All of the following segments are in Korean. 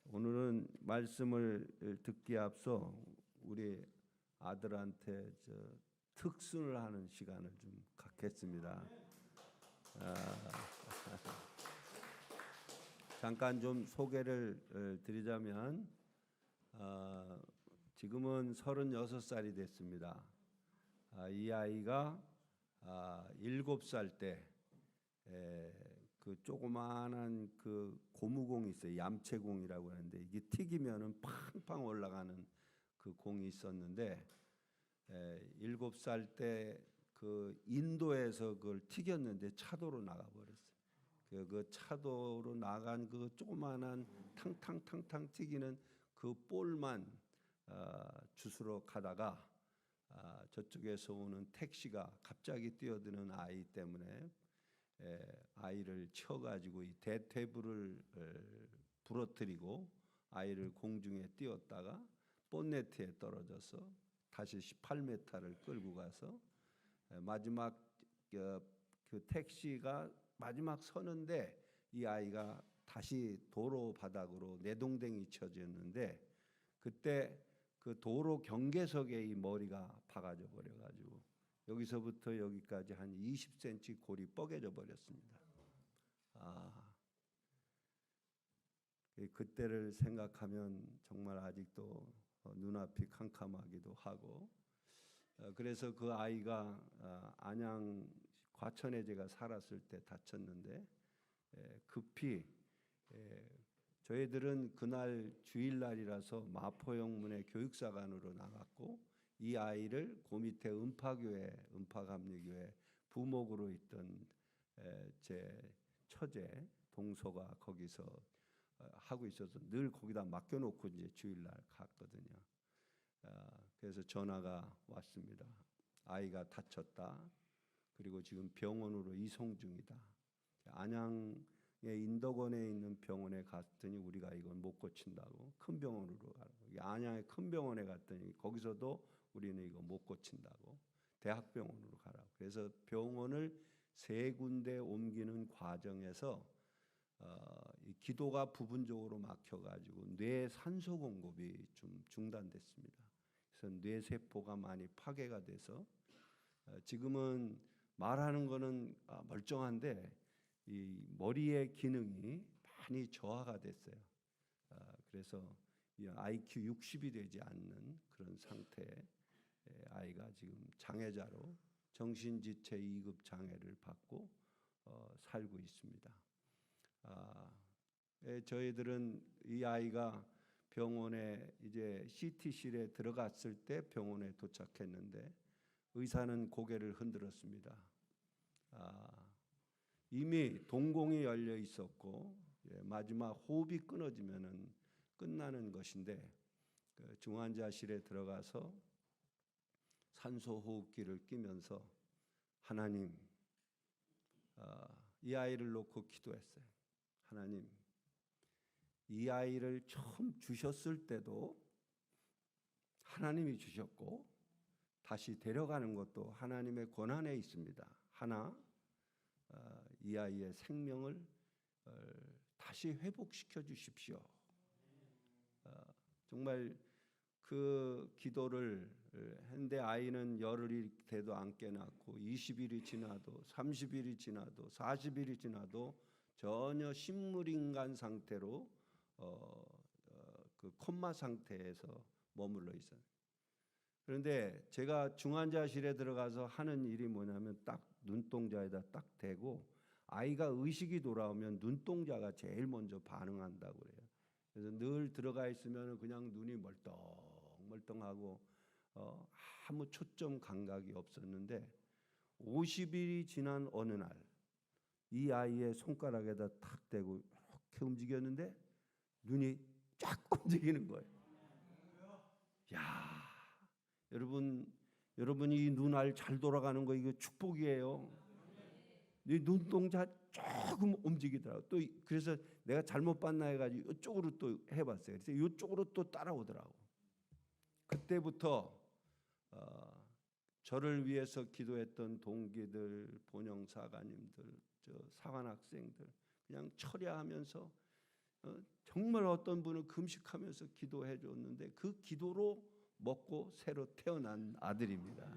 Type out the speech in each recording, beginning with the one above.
오늘은 말씀을 듣기에 앞서 우리 아들한테 특순을 하는 시간을 좀 갖겠습니다. 잠깐 좀 소개를 드리자면 지금은 36살이 됐습니다. 이 아이가 7살 때 그 조그마한 그 고무공이 있어요. 얌체공이라고 하는데 이게 튀기면은 팡팡 올라가는 그 공이 있었는데 7살 때 그 인도에서 그걸 튀겼는데 차도로 나가버렸어요. 그 차도로 나간 그 조그마한 탕탕탕탕 튀기는 그 볼만 주스러 가다가 저쪽에서 오는 택시가 갑자기 뛰어드는 아이 때문에 아이를 쳐가지고 이 대퇴부를 부러뜨리고 아이를 공중에 띄웠다가 본네트에 떨어져서 다시 18m를 끌고 가서 마지막 그 택시가 마지막 서는데 이 아이가 다시 도로 바닥으로 내동댕이 쳐졌는데 그때 그 도로 경계석에 이 머리가 박아져 버려가지고 여기서부터 여기까지 한 20cm 골이 뻐개져 버렸습니다. 그때를 생각하면 정말 아직도 눈앞이 캄캄하기도 하고 그래서 그 아이가 안양 과천에 제가 살았을 때 다쳤는데 급히 저희들은 그날 주일날이라서 마포영문의 교육사관으로 나갔고 이 아이를 그 밑에 은파감리교회 부목으로 있던 제 처제 동서가 거기서 하고 있어서 늘 거기다 맡겨놓고 이제 주일날 갔거든요. 그래서 전화가 왔습니다. 아이가 다쳤다. 그리고 지금 병원으로 이송 중이다. 안양의 인덕원에 있는 병원에 갔더니 우리가 이걸 못 고친다고 큰 병원으로 가고 안양의 큰 병원에 갔더니 거기서도 우리는 이거 못 고친다고 대학병원으로 가라고. 그래서 병원을 3군데 옮기는 과정에서 이 기도가 부분적으로 막혀가지고 뇌 산소 공급이 좀 중단됐습니다. 그래서 뇌 세포가 많이 파괴가 돼서 지금은 말하는 거는 멀쩡한데 이 머리의 기능이 많이 저하가 됐어요. 그래서 이 IQ 60이 되지 않는 그런 상태의 아이가 지금 장애자로 정신지체 2급 장애를 받고 살고 있습니다. 저희들은 이 아이가 병원에 이제 CT실에 들어갔을 때 병원에 도착했는데 의사는 고개를 흔들었습니다. 이미 동공이 열려 있었고 마지막 호흡이 끊어지면은 끝나는 것인데 그 중환자실에 들어가서 산소 호흡기를 끼면서 하나님, 이 아이를 놓고 기도했어요. 하나님, 이 아이를 처음 주셨을 때도 하나님이 주셨고 다시 데려가는 것도 하나님의 권한에 있습니다. 하나, 이 아이의 생명을 다시 회복시켜 주십시오. 정말 그 기도를 했는데 아이는 열흘이 돼도 안 깨났고 20일이 지나도 30일이 지나도 40일이 지나도 전혀 식물인간 상태로 그 콤마 상태에서 머물러 있어요. 그런데 제가 중환자실에 들어가서 하는 일이 뭐냐면 딱 눈동자에다 딱 대고 아이가 의식이 돌아오면 눈동자가 제일 먼저 반응한다고 그래요. 그래서 늘 들어가 있으면 그냥 눈이 멀뚱멀뚱하고 아무 초점 감각이 없었는데 50일이 지난 어느 날 이 아이의 손가락에다 탁 대고 이렇게 움직였는데 눈이 쫙 움직이는 거예요. 야, 여러분이 이 눈알 잘 돌아가는 거 이거 축복이에요. 이 눈동자 조금 움직이더라고. 또 그래서 내가 잘못 봤나 해가지고 이쪽으로 또 해봤어요. 그래서 이쪽으로 또 따라오더라고. 그때부터 저를 위해서 기도했던 동기들, 본영사가님들, 저 사관학생들 그냥 철야하면서 정말 어떤 분은 금식하면서 기도해 줬는데 그 기도로 먹고 새로 태어난 아들입니다.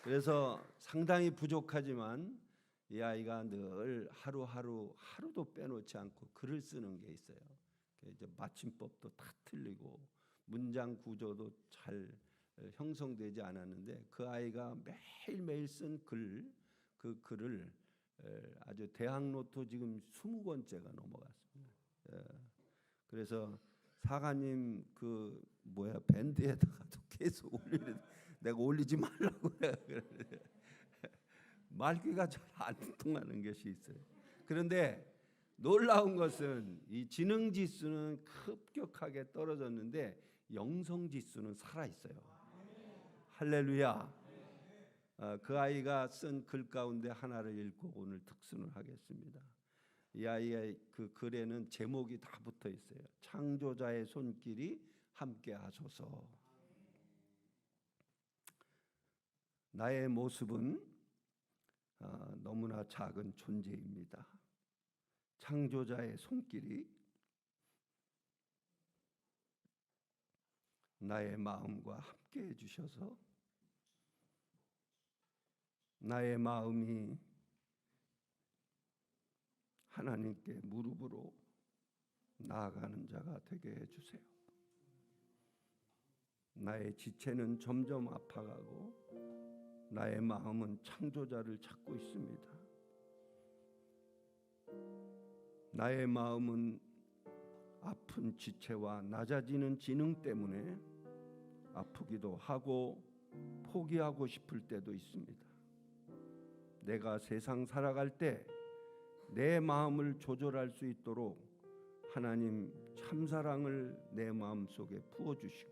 그래서 상당히 부족하지만 이 아이가 늘 하루도 빼놓지 않고 글을 쓰는 게 있어요. 이제 맞춤법도 다 틀리고 문장 구조도 잘 형성되지 않았는데 그 아이가 매일매일 쓴 그 글을 아주 대학로또 지금 20권째가 넘어갔습니다. 그래서 사가님 그 밴드에다가도 계속 올리는, 내가 올리지 말라고 말귀가 잘 안 통하는 것이 있어요. 그런데 놀라운 것은 이 지능 지수는 급격하게 떨어졌는데 영성 지수는 살아 있어요. 할렐루야. 그 아이가 쓴 글 가운데 하나를 읽고 오늘 특순을 하겠습니다. 이 아이의 그 글에는 제목이 다 붙어 있어요. 창조자의 손길이 함께 하소서. 나의 모습은 너무나 작은 존재입니다. 창조자의 손길이 나의 마음과 함께 해주셔서 나의 마음이 하나님께 무릎으로 나아가는 자가 되게 해주세요. 나의 지체는 점점 아파가고 나의 마음은 창조자를 찾고 있습니다. 나의 마음은 아픈 지체와 낮아지는 지능 때문에 아프기도 하고 포기하고 싶을 때도 있습니다. 내가 세상 살아갈 때 내 마음을 조절할 수 있도록 하나님 참사랑을 내 마음속에 부어주시고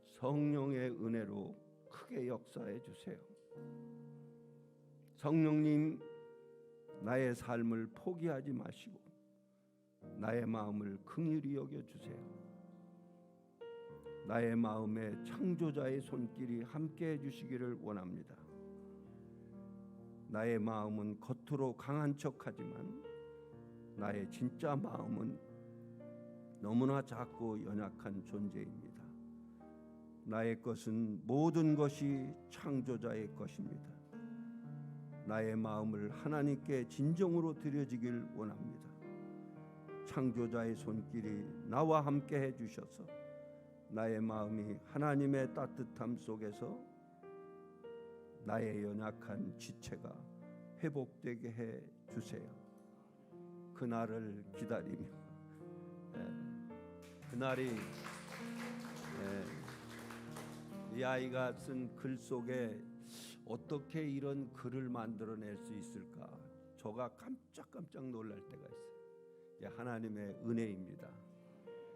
성령의 은혜로 크게 역사해 주세요. 성령님, 나의 삶을 포기하지 마시고 나의 마음을 긍휼히 여겨주세요. 나의 마음에 창조자의 손길이 함께 해주시기를 원합니다. 나의 마음은 겉으로 강한 척하지만 나의 진짜 마음은 너무나 작고 연약한 존재입니다. 나의 것은 모든 것이 창조자의 것입니다. 나의 마음을 하나님께 진정으로 드려지길 원합니다. 창조자의 손길이 나와 함께 해주셔서 나의 마음이 하나님의 따뜻함 속에서 나의 연약한 지체가 회복되게 해 주세요. 그날을 기다리며 그날이 이 아이가 쓴 글 속에 어떻게 이런 글을 만들어낼 수 있을까? 저가 깜짝깜짝 놀랄 때가 있어요. 하나님의 은혜입니다.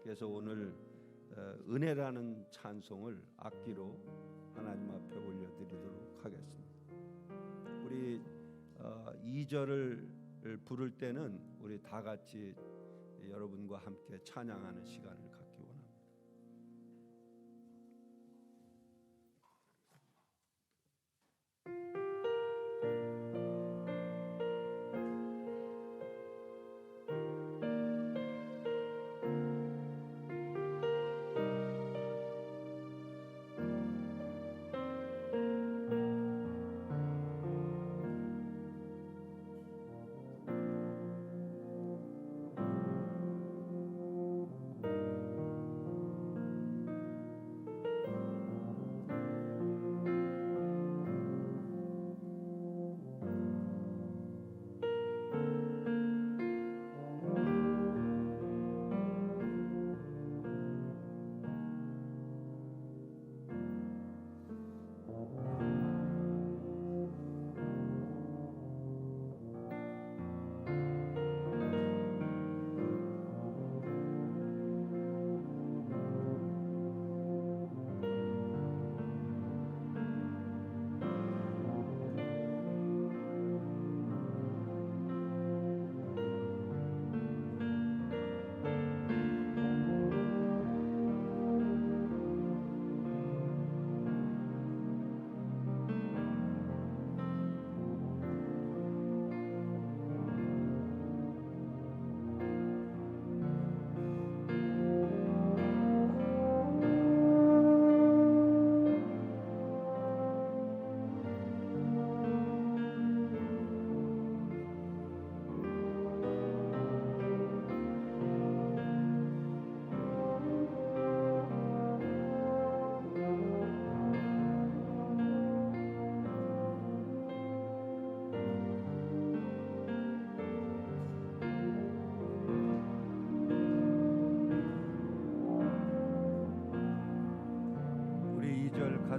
그래서 오늘 은혜라는 찬송을 악기로 하나님 앞에 올려드리도록 하겠습니다. 우리 2절을 부를 때는 우리 다 같이 여러분과 함께 찬양하는 시간을 갖기 원합니다.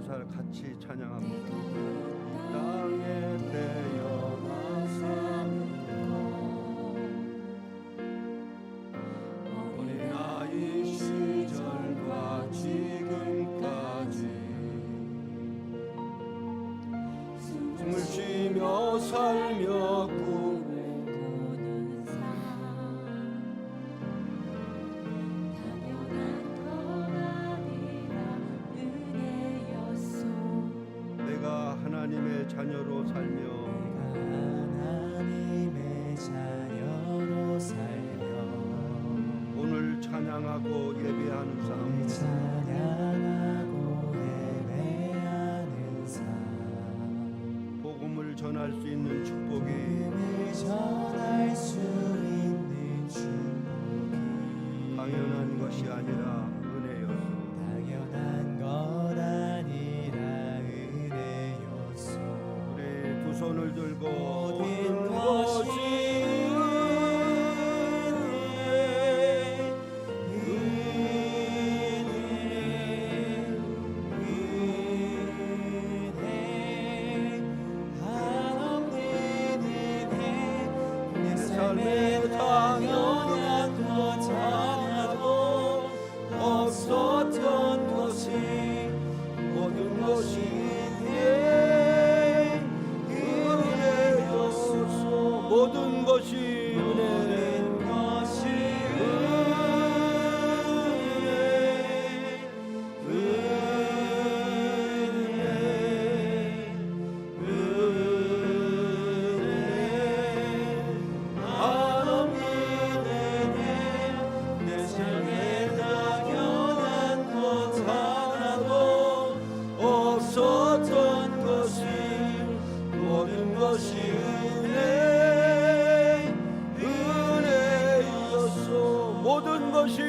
감사를 같이 찬양합니다. 땅에 태어나서 어린아이 시절과 지금까지 숨을 쉬며 살며 하나님의 자녀로 살며 오늘 찬양하고 예배하는 삶 복음을 전할 수 있는 축복이 당연한 것이 아니라 손을 들고 모든 것이 내 삶에 당연한 것 하나도 없었던 것이 모든 것이 모든 것이 은혜 내 삶에 당연한 것 하나도 없었던 것이 모든 것이 모든 것이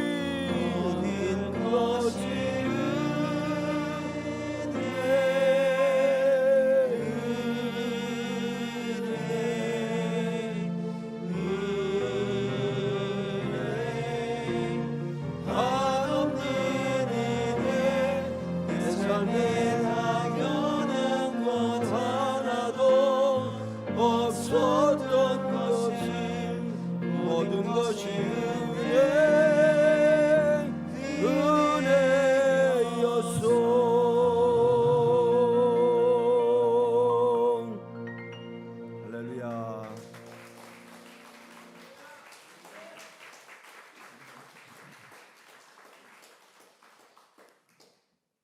내 삶에 당연한 것 하나도 없었던 것이 모든 것이 할렐루야.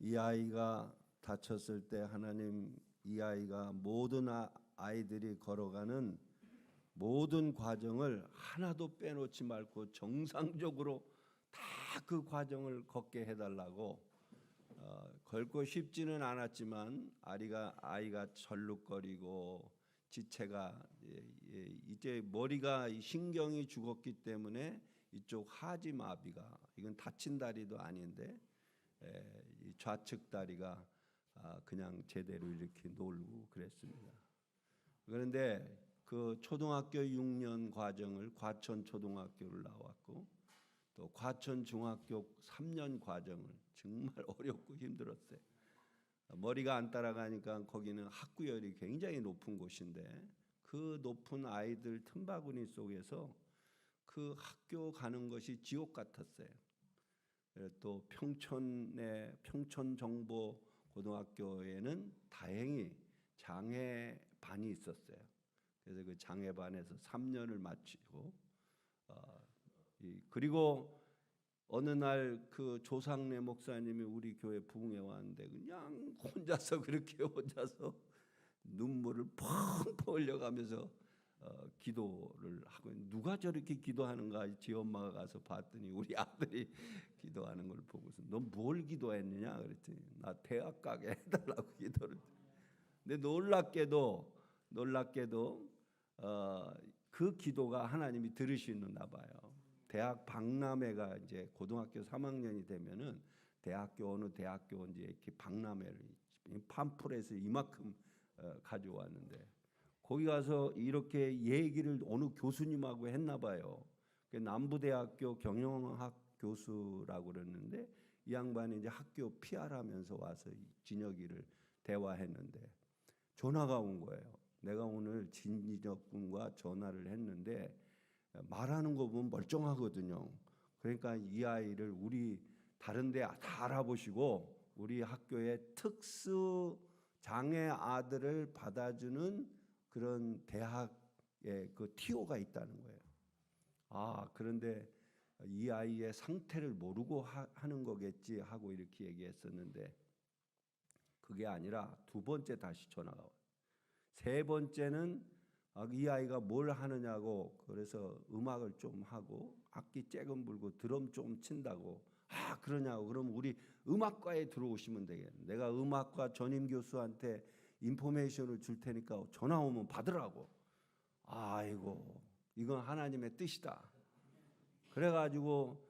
이 아이가 다쳤을 때 하나님 이 아이가 모든 아이들이 걸어가는 모든 과정을 하나도 빼놓지 말고 정상적으로 다 그 과정을 걷게 해달라고 걸고 싶지는 않았지만 아이가 절룩거리고 지체가 이제 머리가 신경이 죽었기 때문에 이쪽 하지 마비가 이건 다친 다리도 아닌데 이 좌측 다리가 그냥 제대로 이렇게 놀고 그랬습니다. 그런데 그 초등학교 6년 과정을 과천 초등학교를 나왔고 또 과천 중학교 3년 과정을 정말 어렵고 힘들었어요. 머리가 안 따라가니까 거기는 학구열이 굉장히 높은 곳인데 그 높은 아이들 틈바구니 속에서 그 학교 가는 것이 지옥 같았어요. 또 평촌의 평촌정보고등학교에는 다행히 장애반이 있었어요. 그래서 그 장애반에서 3년을 마치고 그리고 어느 날 그 조상래 목사님이 우리 교회 부흥회 왔는데 그냥 혼자서 눈물을 펑펑 흘려가면서 기도를 하고 누가 저렇게 기도하는가 지 엄마가 가서 봤더니 우리 아들이 기도하는 걸 보고서 너 뭘 기도했느냐 그랬더니 나 대학 가게 해달라고 기도를. 근데 놀랍게도 그 기도가 하나님이 들으시나 봐요. 대학 박람회가 이제 고등학교 3학년이 되면은 어느 대학교인지 이렇게 박람회를 팜플렛을 이만큼 가져왔는데 거기 가서 이렇게 얘기를 어느 교수님하고 했나 봐요. 남부대학교 경영학 교수라고 그랬는데 이 양반이 이제 학교 피하라면서 와서 진혁이를 대화했는데 전화가 온 거예요. 내가 오늘 진혁 군과 전화를 했는데 말하는 거 보면 멀쩡하거든요. 그러니까 이 아이를 우리 다른 데 다 알아보시고 우리 학교에 특수 장애 아들을 받아주는 그런 대학에 그 TO가 있다는 거예요. 아, 그런데 이 아이의 상태를 모르고 하는 거겠지 하고 이렇게 얘기했었는데 그게 아니라 두 번째 다시 전화가 와요. 세 번째는 이 아이가 뭘 하느냐고 그래서 음악을 좀 하고 악기 쬐금 불고 드럼 좀 친다고 그러냐고 그럼 우리 음악과에 들어오시면 되겠네. 내가 음악과 전임 교수한테 인포메이션을 줄 테니까 전화 오면 받으라고. 아이고 이건 하나님의 뜻이다. 그래가지고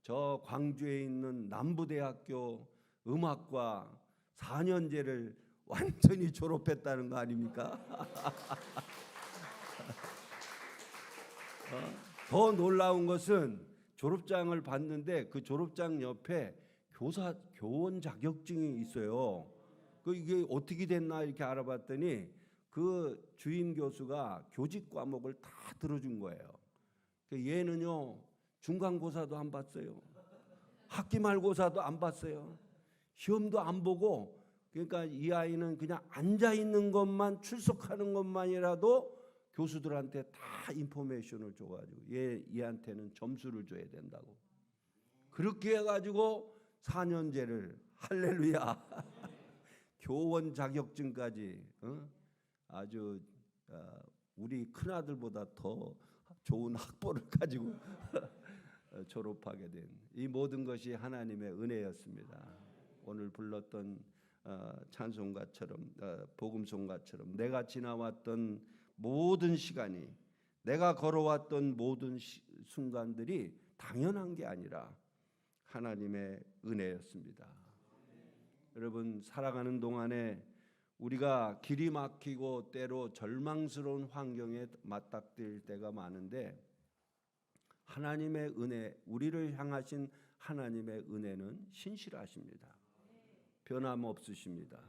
저 광주에 있는 남부대학교 음악과 4년제를 완전히 졸업했다는 거 아닙니까? 더 놀라운 것은 졸업장을 받는데 그 졸업장 옆에 교원 자격증이 있어요. 이게 어떻게 됐나 이렇게 알아봤더니 그 주임 교수가 교직 과목을 다 들어준 거예요. 얘는요 중간고사도 안 봤어요. 학기말고사도 안 봤어요. 시험도 안 보고 그러니까 이 아이는 그냥 앉아 있는 것만 출석하는 것만이라도 교수들한테 다 인포메이션을 줘가지고 얘한테는 점수를 줘야 된다고. 그렇게 해가지고 4년제를 할렐루야 교원 자격증까지 아주 우리 큰아들보다 더 좋은 학벌을 가지고 졸업하게 된 이 모든 것이 하나님의 은혜였습니다. 오늘 불렀던 찬송가처럼 복음송가처럼 내가 지나왔던 모든 시간이 내가 걸어왔던 모든 순간들이 당연한 게 아니라 하나님의 은혜였습니다. 여러분 살아가는 동안에 우리가 길이 막히고 때로 절망스러운 환경에 맞닥뜨릴 때가 많은데 하나님의 은혜, 우리를 향하신 하나님의 은혜는 신실하십니다. 변함없으십니다.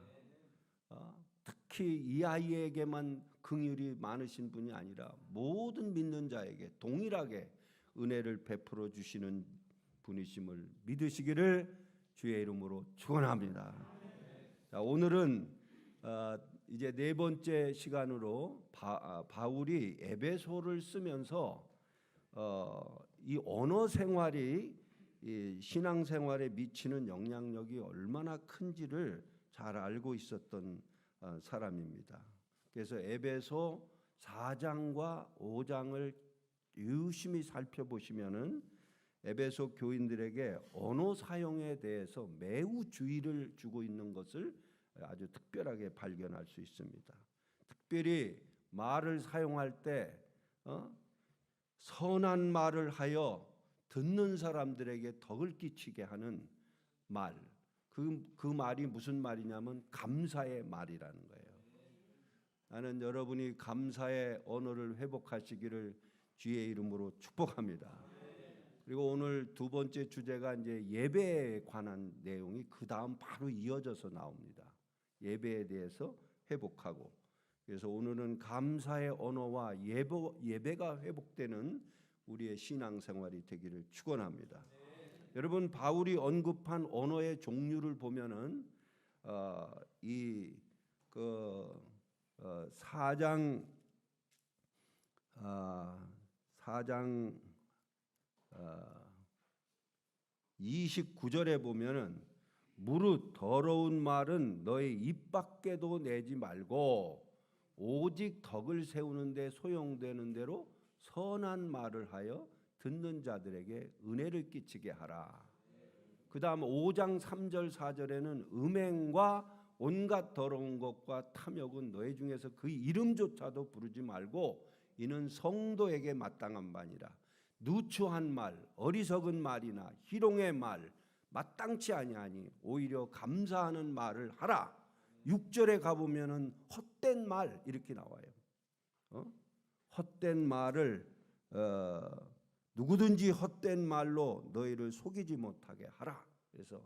특히 이 아이에게만 긍휼이 많으신 분이 아니라 모든 믿는 자에게 동일하게 은혜를 베풀어 주시는 분이심을 믿으시기를 주의 이름으로 축원합니다. 자, 오늘은 이제 네 번째 시간으로 바울이 에베소를 쓰면서 이 언어 생활이 이 신앙 생활에 미치는 영향력이 얼마나 큰지를 잘 알고 있었던 사람입니다. 그래서 에베소 4장과 5장을 유심히 살펴보시면은 에베소 교인들에게 언어 사용에 대해서 매우 주의를 주고 있는 것을 아주 특별하게 발견할 수 있습니다. 특별히 말을 사용할 때 선한 말을 하여 듣는 사람들에게 덕을 끼치게 하는 말, 그 말이 무슨 말이냐면 감사의 말이라는 거예요. 나는 여러분이 감사의 언어를 회복하시기를 주의 이름으로 축복합니다. 그리고 오늘 두 번째 주제가 이제 예배에 관한 내용이 그 다음 바로 이어져서 나옵니다. 예배에 대해서 회복하고, 그래서 오늘은 감사의 언어와 예배가 회복되는 우리의 신앙생활이 되기를 축원합니다. 여러분 바울이 언급한 언어의 종류를 보면은 이 4장 29절에 보면은 무릇 더러운 말은 너의 입 밖에도 내지 말고 오직 덕을 세우는 데 소용되는 대로 선한 말을 하여 듣는 자들에게 은혜를 끼치게 하라. 그 다음 5장 3절 4절에는 음행과 온갖 더러운 것과 탐욕은 너희 중에서 그 이름조차도 부르지 말고 이는 성도에게 마땅한 바니라. 누추한 말, 어리석은 말이나 희롱의 말 마땅치 아니하니 오히려 감사하는 말을 하라. 6절에 가보면은 헛된 말 이렇게 나와요. 헛된 말을 누구든지 헛된 말로 너희를 속이지 못하게 하라 그래서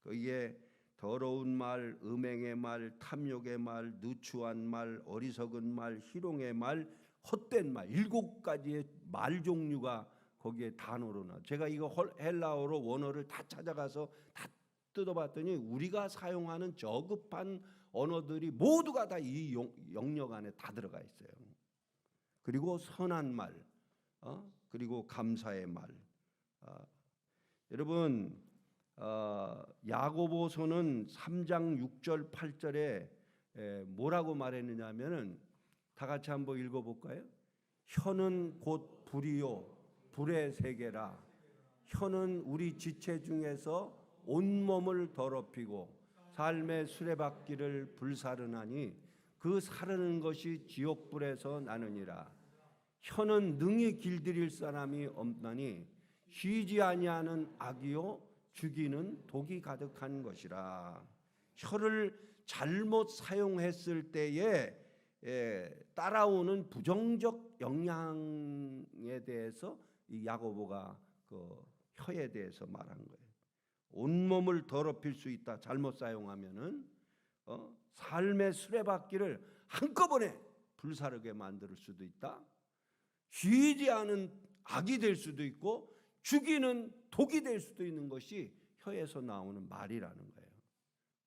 거기에 더러운 말, 음행의 말, 탐욕의 말, 누추한 말, 어리석은 말, 희롱의 말, 헛된 말, 7가지의 말 종류가 거기에 단어로 나와. 제가 이거 헬라어로 원어를 다 찾아가서 다 뜯어봤더니 우리가 사용하는 저급한 언어들이 모두가 다 이 영역 안에 다 들어가 있어요. 그리고 선한 말, 그리고 감사의 말. 여러분, 야고보서는 3장 6절 8절에 뭐라고 말했느냐면은 다 같이 한번 읽어볼까요? 혀는 곧 불이요 불의 세계라. 혀는 우리 지체 중에서 온몸을 더럽히고 삶의 수레바퀴를 불사르나니 그 사르는 것이 지옥불에서 나느니라. 혀는 능히 길들일 사람이 없나니 쉬지 아니하는 악이요 죽이는 독이 가득한 것이라. 혀를 잘못 사용했을 때에 따라오는 부정적 영향에 대해서 이 야고보가 그 혀에 대해서 말한 거예요. 온몸을 더럽힐 수 있다. 잘못 사용하면은 삶의 수레바퀴를 한꺼번에 불사르게 만들 수도 있다. 쉬지 않은 악이 될 수도 있고 죽이는 독이 될 수도 있는 것이 혀에서 나오는 말이라는 거예요.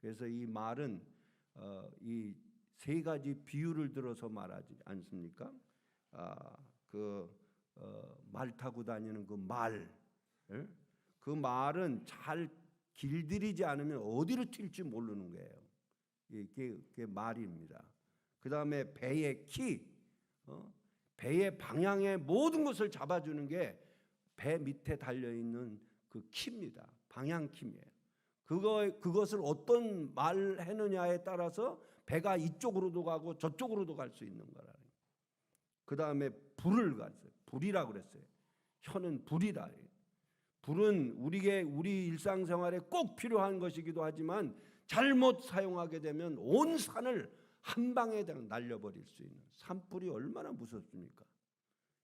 그래서 이 말은 이 3가지 비유를 들어서 말하지 않습니까? 말 타고 다니는 그 말, 그 말은 잘 길들이지 않으면 어디로 튈지 모르는 거예요. 이게 말입니다. 그 다음에 배의 키, 배의 방향의 모든 것을 잡아주는 게 배 밑에 달려있는 그 키입니다. 방향 키입니다. 그것을 어떤 말 해느냐에 따라서 배가 이쪽으로도 가고 저쪽으로도 갈 수 있는 거라는 거예요. 그 다음에 불을 갔어요. 불이라고 그랬어요. 혀는 불이다. 불은 우리 일상생활에 꼭 필요한 것이기도 하지만 잘못 사용하게 되면 온 산을 한 방에 날려버릴 수 있는, 산불이 얼마나 무섭습니까?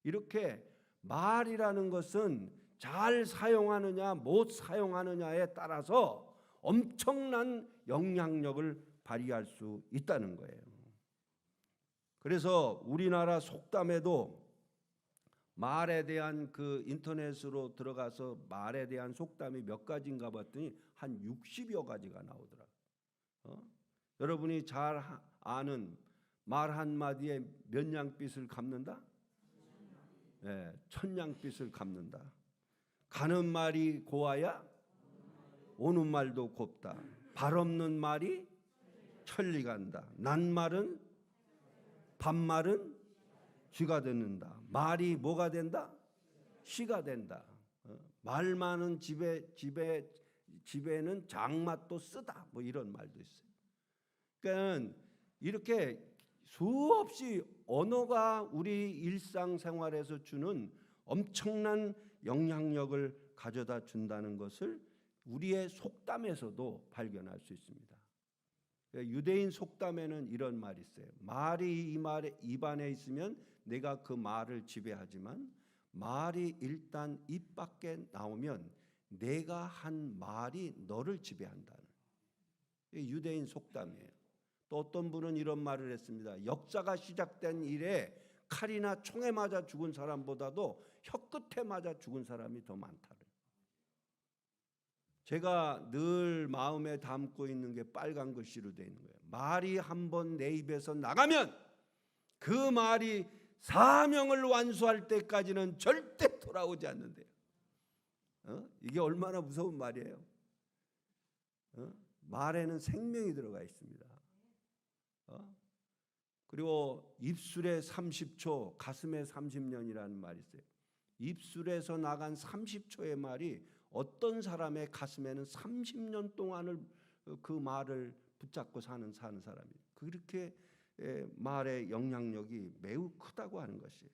이렇게 말이라는 것은 잘 사용하느냐 못 사용하느냐에 따라서 엄청난 영향력을 발휘할 수 있다는 거예요. 그래서 우리나라 속담에도 말에 대한 그 인터넷으로 들어가서 말에 대한 속담이 몇 가지인가 봤더니 한 60여 가지가 나오더라고요. 여러분이 잘 아는 말 한마디에 몇 양빛을 갚는다? 네, 1000양빛을 갚는다. 가는 말이 고와야 오는 말도 곱다. 발 없는 말이 천리 간다. 낱말은 반말은 쥐가 듣는다. 말이 뭐가 된다? 시가 된다. 말 많은 집에는 장맛도 쓰다. 뭐 이런 말도 있어요. 그러니까 이렇게 수없이 언어가 우리 일상생활에서 주는 엄청난 영향력을 가져다 준다는 것을 우리의 속담에서도 발견할 수 있습니다. 유대인 속담에는 이런 말이 있어요. 말이 입안에 있으면 내가 그 말을 지배하지만 말이 일단 입 밖에 나오면 내가 한 말이 너를 지배한다는 유대인 속담이에요. 또 어떤 분은 이런 말을 했습니다. 역사가 시작된 이래 칼이나 총에 맞아 죽은 사람보다도 혀끝에 맞아 죽은 사람이 더 많다. 제가 늘 마음에 담고 있는 게 빨간 글씨로 되어 있는 거예요. 말이 한번 내 입에서 나가면 그 말이 사명을 완수할 때까지는 절대 돌아오지 않는데요. 이게 얼마나 무서운 말이에요. 말에는 생명이 들어가 있습니다. 그리고 입술에 30초, 가슴에 30년이라는 말이 있어요. 입술에서 나간 30초의 말이 어떤 사람의 가슴에는 30년 동안을 그 말을 붙잡고 사는 사람이 그렇게 말의 영향력이 매우 크다고 하는 것이에요.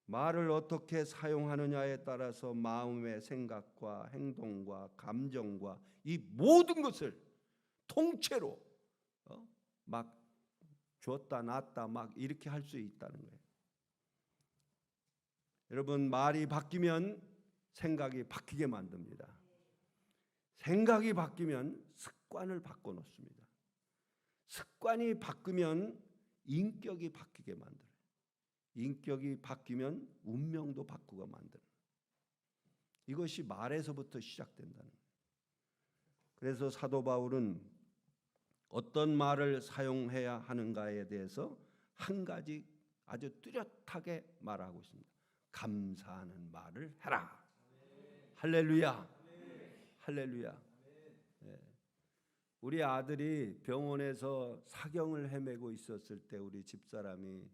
말을 어떻게 사용하느냐에 따라서 마음의 생각과 행동과 감정과 이 모든 것을 통째로 막 줬다 놨다 막 이렇게 할 수 있다는 거예요. 여러분, 말이 바뀌면 생각이 바뀌게 만듭니다. 생각이 바뀌면 습관을 바꿔놓습니다. 습관이 바뀌면 인격이 바뀌게 만들어요. 인격이 바뀌면 운명도 바꾸고 만드는. 이것이 말에서부터 시작된다는 거예요. 그래서 사도 바울은 어떤 말을 사용해야 하는가에 대해서 한 가지 아주 뚜렷하게 말하고 있습니다. 감사하는 말을 해라. 할렐루야. 할렐루야. 네. 우리 아들이 병원에서 사경을 헤매고 있었을 때 우리 집사람이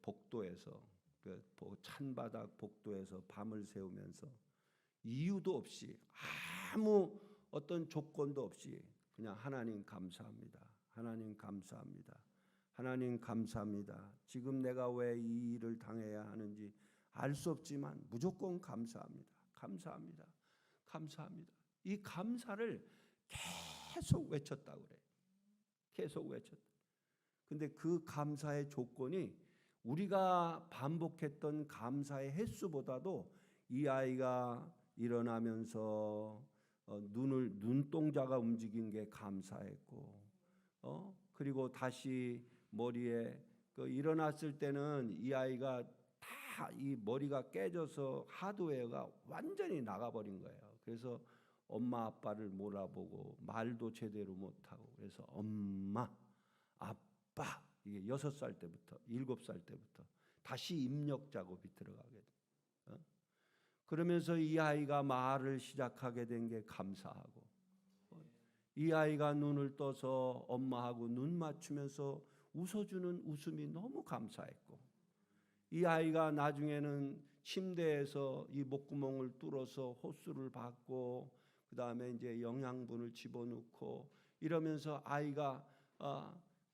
복도에서 그 찬바닥 복도에서 밤을 새우면서 이유도 없이 아무 어떤 조건도 없이 그냥 하나님 감사합니다. 하나님 감사합니다. 하나님 감사합니다. 지금 내가 왜 이 일을 당해야 하는지 알 수 없지만 무조건 감사합니다. 감사합니다. 감사합니다. 이 감사를 계속 외쳤다고 그래요. 계속 외쳤다. 근데 그 감사의 조건이 우리가 반복했던 감사의 횟수보다도 이 아이가 일어나면서 눈동자가 움직인 게 감사했고, 그리고 다시 머리에 일어났을 때는 이 아이가 다 이 머리가 깨져서 하드웨어가 완전히 나가버린 거예요. 그래서 엄마 아빠를 몰아보고 말도 제대로 못하고, 그래서 엄마 아빠, 이게 6살 때부터 7살 때부터 다시 입력 작업이 들어가게 돼요. 그러면서 이 아이가 말을 시작하게 된 게 감사하고, 이 아이가 눈을 떠서 엄마하고 눈 맞추면서 웃어주는 웃음이 너무 감사했고, 이 아이가 나중에는 침대에서 이 목구멍을 뚫어서 호수를 받고 그 다음에 이제 영양분을 집어넣고 이러면서 아이가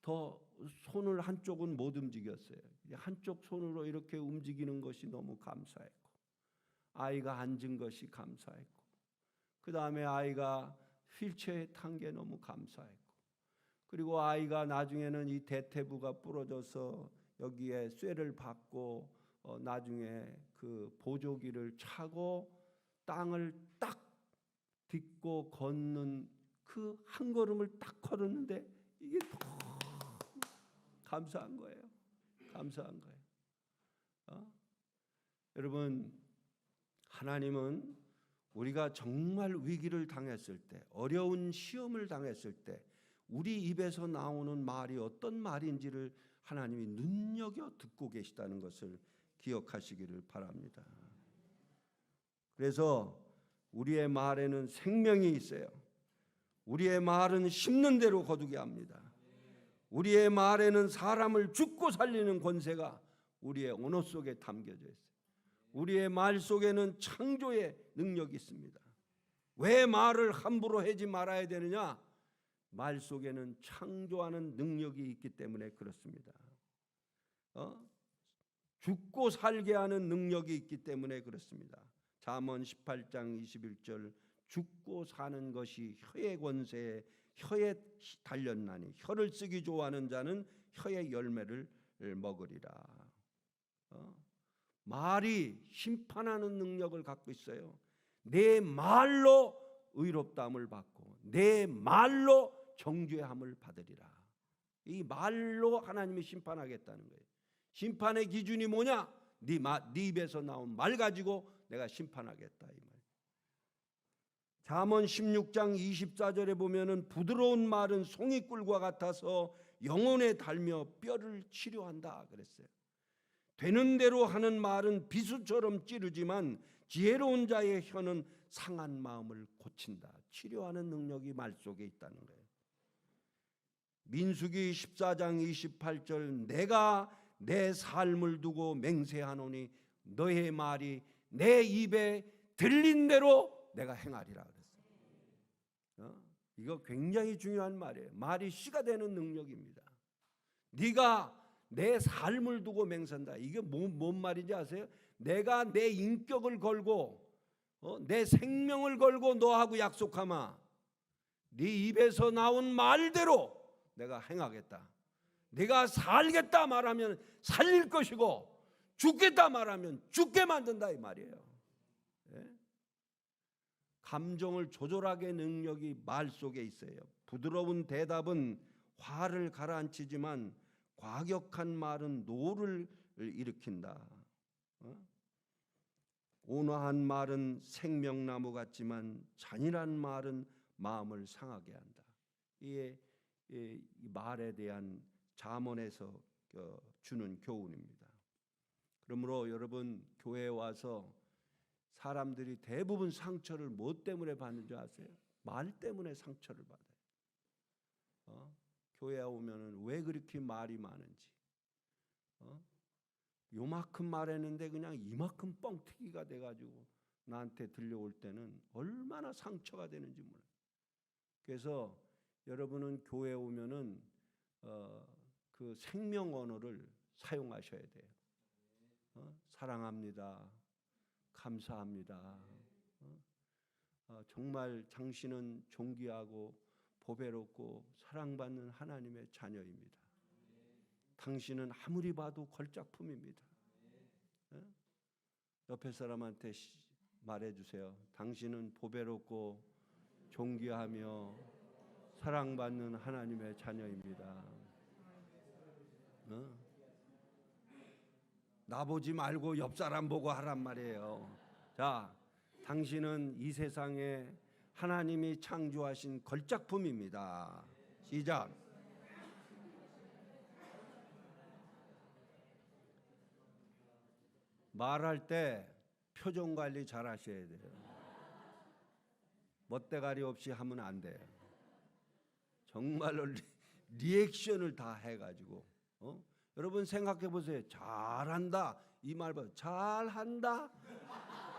더 손을 한쪽은 못 움직였어요. 한쪽 손으로 이렇게 움직이는 것이 너무 감사했고, 아이가 앉은 것이 감사했고, 그 다음에 아이가 휠체어에 탄 게 너무 감사했고, 그리고 아이가 나중에는 이 대퇴부가 부러져서 여기에 쇠를 박고 나중에 그 보조기를 차고 땅을 딱 딛고 걷는 그 한 걸음을 딱 걸었는데 이게 너무 감사한 거예요. 감사한 거예요. 여러분, 하나님은 우리가 정말 위기를 당했을 때, 어려운 시험을 당했을 때 우리 입에서 나오는 말이 어떤 말인지를 하나님이 눈여겨 듣고 계시다는 것을 기억하시기를 바랍니다. 그래서 우리의 말에는 생명이 있어요. 우리의 말은 심는 대로 거두게 합니다. 우리의 말에는 사람을 죽고 살리는 권세가 우리의 언어 속에 담겨져 있어요. 우리의 말 속에는 창조의 능력이 있습니다. 왜 말을 함부로 하지 말아야 되느냐? 말 속에는 창조하는 능력이 있기 때문에 그렇습니다. 죽고 살게 하는 능력이 있기 때문에 그렇습니다. 잠언 18장 21절, 죽고 사는 것이 혀의 권세에 혀에 달렸나니 혀를 쓰기 좋아하는 자는 혀의 열매를 먹으리라. 말이 심판하는 능력을 갖고 있어요. 내 말로 의롭다함을 받고 내 말로 정죄함을 받으리라. 이 말로 하나님이 심판하겠다는 거예요. 심판의 기준이 뭐냐? 네 입에서 나온 말 가지고 내가 심판하겠다 이 말. 잠언 16장 24절에 보면은 부드러운 말은 송이꿀과 같아서 영혼에 달며 뼈를 치료한다 그랬어요. 되는 대로 하는 말은 비수처럼 찌르지만 지혜로운 자의 혀는 상한 마음을 고친다. 치료하는 능력이 말 속에 있다는 거예요. 민수기 14장 28절, 내가 내 삶을 두고 맹세하노니 너의 말이 내 입에 들린 대로 내가 행하리라 그랬어요. 이거 굉장히 중요한 말이에요. 말이 씨가 되는 능력입니다. 네가 내 삶을 두고 맹세한다. 이게 뭔 말인지 아세요? 내가 내 인격을 걸고 내 생명을 걸고 너하고 약속하마. 네 입에서 나온 말대로 내가 행하겠다. 네가 살겠다 말하면 살릴 것이고 죽겠다 말하면 죽게 만든다 이 말이에요. 예? 감정을 조절하게 능력이 말 속에 있어요. 부드러운 대답은 화를 가라앉히지만 과격한 말은 노를 일으킨다. 온화한 말은 생명나무 같지만 잔인한 말은 마음을 상하게 한다. 이게 이 말에 대한 잠언에서 주는 교훈입니다. 그러므로 여러분, 교회에 와서 사람들이 대부분 상처를 뭐 때문에 받는 줄 아세요? 말 때문에 상처를 받아요. 교회에 오면은 왜 그렇게 말이 많은지, 요만큼 말했는데 그냥 이만큼 뻥튀기가 돼가지고 나한테 들려올 때는 얼마나 상처가 되는지 몰라요. 그래서 여러분은 교회에 오면은 그 생명 언어를 사용하셔야 돼요. 사랑합니다. 감사합니다. 정말 당신은 존귀하고 보배롭고 사랑받는 하나님의 자녀입니다. 당신은 아무리 봐도 걸작품입니다. 옆에 사람한테 말해주세요. 당신은 보배롭고 존귀하며 사랑받는 하나님의 자녀입니다. 나보지 말고 옆 사람 보고 하란 말이에요. 자, 당신은 이 세상에 하나님이 창조하신 걸작품입니다. 시작. 말할 때 표정 관리 잘 하셔야 돼요. 멋대가리 없이 하면 안 돼요. 정말로 리액션을 다 해가지고 여러분 생각해 보세요. 잘한다 이 말 봐. 잘한다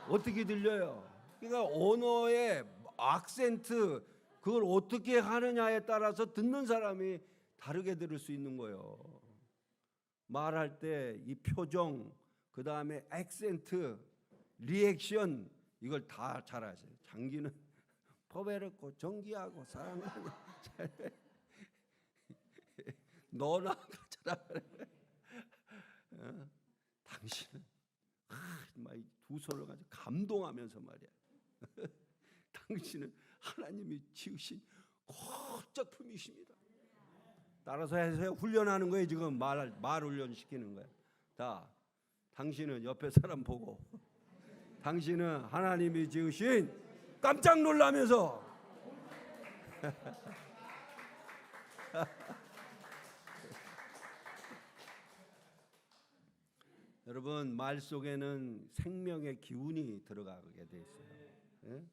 어떻게 들려요? 그러니까 언어의 악센트 그걸 어떻게 하느냐에 따라서 듣는 사람이 다르게 들을 수 있는 거예요. 말할 때 이 표정 그 다음에 액센트 리액션 이걸 다 잘하세요. 장기는 보배롭고 존귀하고 사랑하는 너나 가져라. 당신은 두 손을 가지고 감동하면서 말이야. 당신은 하나님이 지으신 걸작품이십니다. 따라서 해서 훈련하는 거예요. 지금 말 훈련 시키는 거야. 자, 당신은 옆에 사람 보고 당신은 하나님이 지으신 깜짝 놀라면서 여러분 말 속에는 생명의 기운이 들어가게 돼 있어요. 예?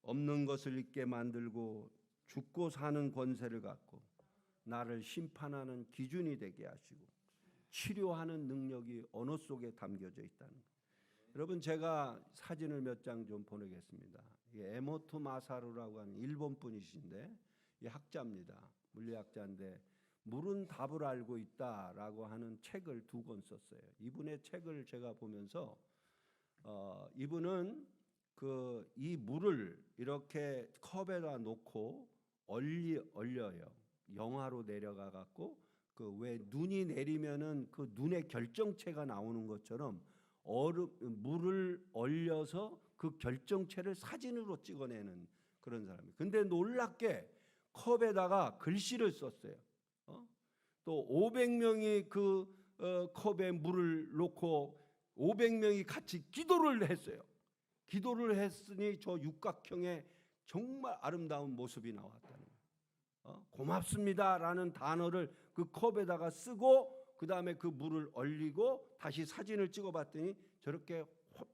없는 것을 있게 만들고 죽고 사는 권세를 갖고 나를 심판하는 기준이 되게 하시고 치료하는 능력이 언어 속에 담겨져 있다는 거예요. 여러분 제가 사진을 몇 장 좀 보내겠습니다. 에모토 마사루라고 하는 일본 분이신데 이 학자입니다. 물리학자인데 물은 답을 알고 있다라고 하는 책을 2권 썼어요. 이분의 책을 제가 보면서 이분은 이 물을 이렇게 컵에다 놓고 얼려요. 영하로 내려가 갖고 왜 눈이 내리면은 그 눈의 결정체가 나오는 것처럼 물을 얼려서 그 결정체를 사진으로 찍어내는 그런 사람이에요. 근데 놀랍게 컵에다가 글씨를 썼어요. 또 500명이 그 컵에 물을 놓고 500명이 같이 기도를 했어요. 기도를 했으니 저 육각형의 정말 아름다운 모습이 나왔다는 거예요. 고맙습니다라는 단어를 그 컵에다가 쓰고 그 다음에 그 물을 얼리고 다시 사진을 찍어봤더니 저렇게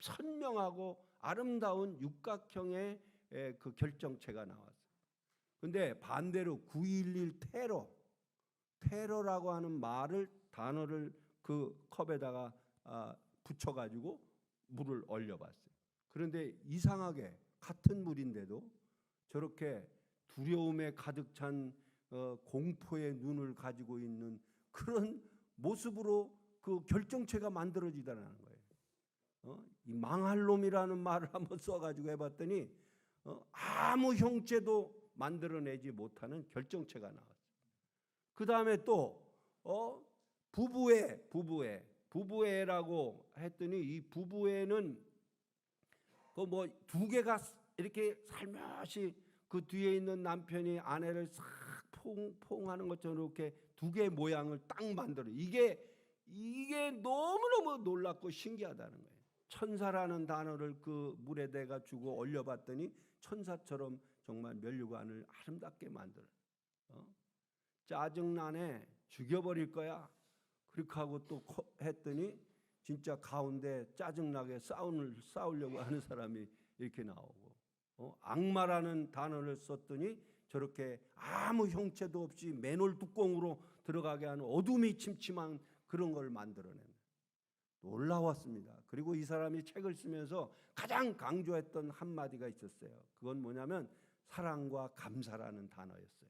선명하고 아름다운 육각형의 그 결정체가 나왔어요. 근데 반대로 9.11 테러라고 하는 단어를 그 컵에다가 붙여가지고 물을 얼려봤어요. 그런데 이상하게 같은 물인데도 저렇게 두려움에 가득 찬 공포의 눈을 가지고 있는 그런 모습으로 그 결정체가 만들어지다는 거예요. 이 망할 놈이라는 말을 한번 써가지고 해봤더니 아무 형체도 만들어내지 못하는 결정체가 나왔어요. 그 다음에 또 부부애라고 했더니 이 부부애는 그 뭐 2개가 이렇게 살며시 그 뒤에 있는 남편이 아내를 싹 포옹하는 것처럼 이렇게 두 개의 모양을 딱 만들어. 이게 너무너무 놀랍고 신기하다는 거예요. 천사라는 단어를 그 물에 대가 주고 올려봤더니 천사처럼 정말 면류관을 아름답게 만들어. 짜증나네, 죽여버릴 거야. 그렇게 하고 또 했더니 진짜 가운데 짜증나게 싸우려고 하는 사람이 이렇게 나오고, 악마라는 단어를 썼더니 저렇게 아무 형체도 없이 맨홀 뚜껑으로 들어가게 하는 어둠이 침침한 그런 걸 만들어낸, 놀라웠습니다. 그리고 이 사람이 책을 쓰면서 가장 강조했던 한마디가 있었어요. 그건 뭐냐면 사랑과 감사라는 단어였어요.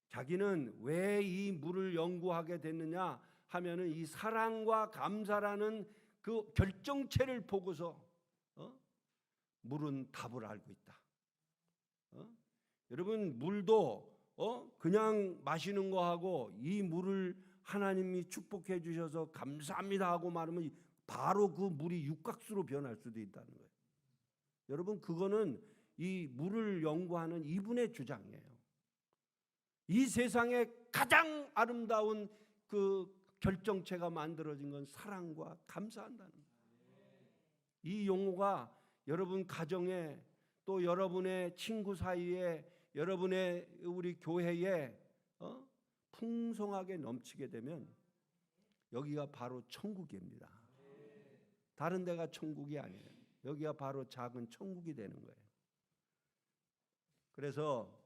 자기는 왜 이 물을 연구하게 됐느냐 하면은 이 사랑과 감사라는 그 결정체를 보고서 물은 답을 알고 있다. 여러분, 물도 그냥 마시는 거하고 이 물을 하나님이 축복해 주셔서 감사합니다 하고 말하면 바로 그 물이 육각수로 변할 수도 있다는 거예요. 여러분, 그거는 이 물을 연구하는 이분의 주장이에요. 이 세상에 가장 아름다운 그 결정체가 만들어진 건 사랑과 감사한다는 거예요. 이 용어가 여러분 가정에, 또 여러분의 친구 사이에, 여러분의 우리 교회에 풍성하게 넘치게 되면 여기가 바로 천국입니다. 다른 데가 천국이 아니에요. 여기가 바로 작은 천국이 되는 거예요. 그래서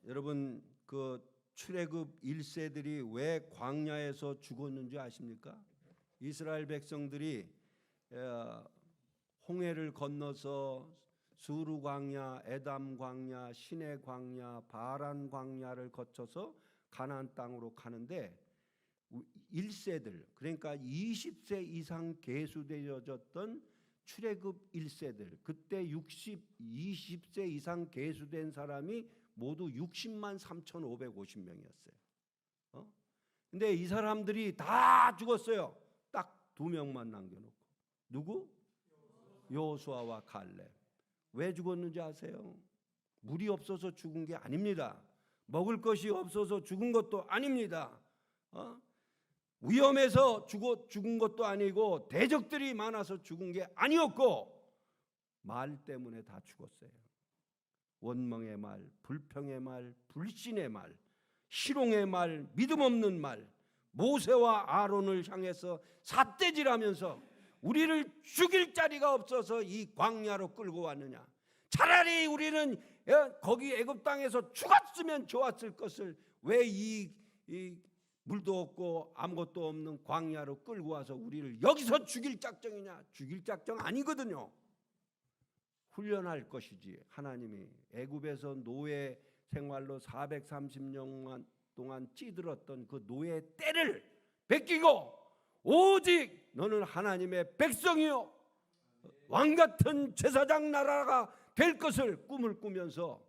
여러분, 그 출애굽 1세들이 왜 광야에서 죽었는지 아십니까? 이스라엘 백성들이 홍해를 건너서 수르 광야, 에담 광야, 시내 광야, 바란 광야를 거쳐서 가나안 땅으로 가는데 1세들, 그러니까 20세 이상 계수되어졌던 출애굽 1세들, 그때 20세 이상 계수된 사람이 모두 60만 3,550명이었어요. 근데 이 사람들이 다 죽었어요. 딱 2명만 남겨놓고. 누구? 여호수아와 갈렙. 왜 죽었는지 아세요? 물이 없어서 죽은 게 아닙니다. 먹을 것이 없어서 죽은 것도 아닙니다. 위험해서 죽은 것도 아니고 대적들이 많아서 죽은 게 아니었고 말 때문에 다 죽었어요. 원망의 말, 불평의 말, 불신의 말, 희롱의 말, 믿음 없는 말, 모세와 아론을 향해서 삿대질하면서 우리를 죽일 자리가 없어서 이 광야로 끌고 왔느냐. 차라리 우리는 거기 애굽 땅에서 죽었으면 좋았을 것을 왜 이 물도 없고 아무것도 없는 광야로 끌고 와서 우리를 여기서 죽일 작정이냐. 죽일 작정 아니거든요. 훈련할 것이지. 하나님이 애굽에서 노예 생활로 430년 동안 찌들었던 그 노예 때를 베끼고 오직 너는 하나님의 백성이요 왕같은 제사장 나라가 될 것을 꿈을 꾸면서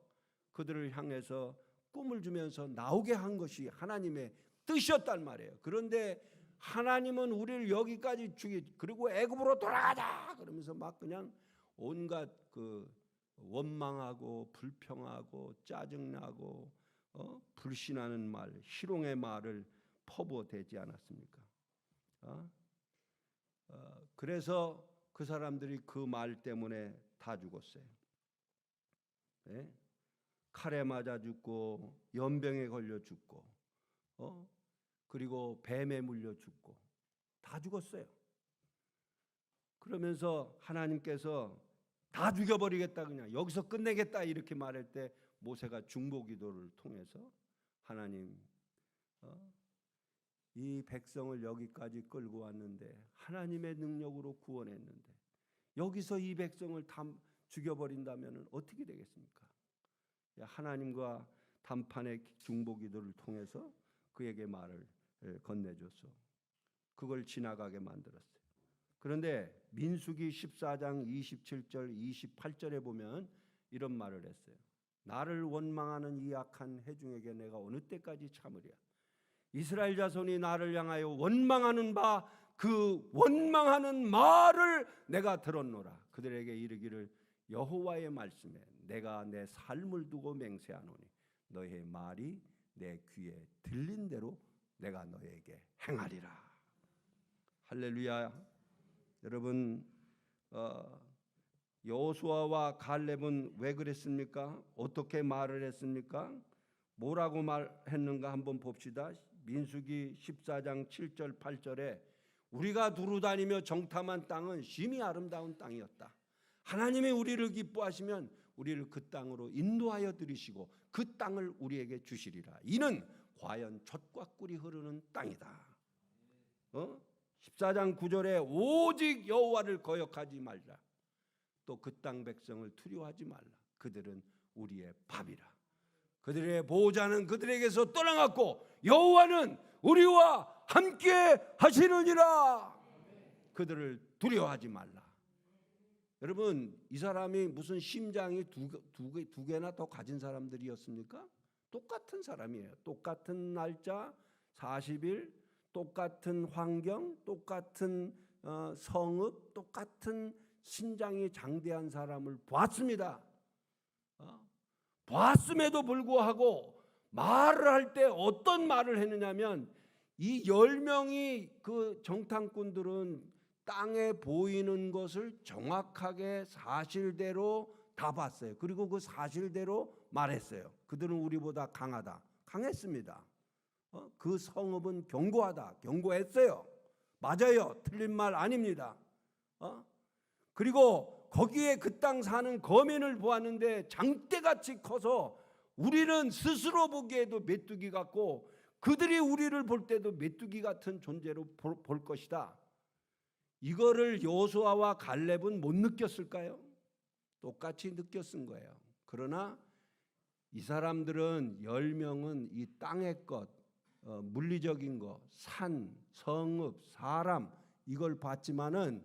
그들을 향해서 꿈을 주면서 나오게 한 것이 하나님의 뜻이었단 말이에요. 그런데 하나님은 우리를 여기까지 그리고 애굽으로 돌아가자 그러면서 막 그냥 온갖 그 원망하고 불평하고 짜증나고 불신하는 말, 희롱의 말을 퍼부어대지 않았습니까? 그래서 그 사람들이 그 말 때문에 다 죽었어요. 네? 칼에 맞아 죽고 연병에 걸려 죽고 그리고 뱀에 물려 죽고 다 죽었어요. 그러면서 하나님께서 다 죽여버리겠다, 그냥 여기서 끝내겠다 이렇게 말할 때 모세가 중보기도를 통해서 하나님 이 백성을 여기까지 끌고 왔는데 하나님의 능력으로 구원했는데 여기서 이 백성을 다 죽여버린다면 어떻게 되겠습니까? 하나님과 단판의 중보기도를 통해서 그에게 말을 건네줘서 그걸 지나가게 만들었어요. 그런데 민수기 14장 27절 28절에 보면 이런 말을 했어요. 나를 원망하는 이 악한 회중에게 내가 어느 때까지 참으랴. 이스라엘 자손이 나를 향하여 원망하는 바 그 원망하는 말을 내가 들었노라. 그들에게 이르기를 여호와의 말씀에 내가 내 삶을 두고 맹세하노니 너의 말이 내 귀에 들린 대로 내가 너에게 행하리라. 할렐루야. 여러분, 여호수아와 갈렙은 왜 그랬습니까? 어떻게 말을 했습니까? 뭐라고 말했는가 한번 봅시다. 민수기 14장 7절 8절에 우리가 두루 다니며 정탐한 땅은 심히 아름다운 땅이었다. 하나님이 우리를 기뻐하시면 우리를 그 땅으로 인도하여 들이시고 그 땅을 우리에게 주시리라. 이는 과연 젖과 꿀이 흐르는 땅이다. 14장 9절에 오직 여호와를 거역하지 말라. 또 그 땅 백성을 두려워하지 말라. 그들은 우리의 밥이라. 그들의 보호자는 그들에게서 떠나갔고 여호와는 우리와 함께 하시느니라. 그들을 두려워하지 말라. 여러분, 이 사람이 무슨 심장이 두 개나 더 가진 사람들이었습니까? 똑같은 사람이에요. 똑같은 날짜 40일, 똑같은 환경, 똑같은 성읍, 똑같은 신장이 장대한 사람을 보았습니다. 보았음에도 불구하고 말을 할 때 어떤 말을 했느냐면 이 10명이 그 정탐꾼들은 땅에 보이는 것을 정확하게 사실대로 다 봤어요. 그리고 그 사실대로 말했어요. 그들은 우리보다 강하다. 강했습니다. 그 성읍은 견고하다. 견고했어요. 맞아요. 틀린 말 아닙니다. 그리고 거기에 그 땅 사는 거민을 보았는데 장대같이 커서 우리는 스스로 보기에도 메뚜기 같고 그들이 우리를 볼 때도 메뚜기 같은 존재로 볼 것이다. 이거를 여호수아와 갈렙은 못 느꼈을까요? 똑같이 느꼈은 거예요. 그러나 이 사람들은 10명은 이 땅의 것, 물리적인 것, 산, 성읍, 사람 이걸 봤지만은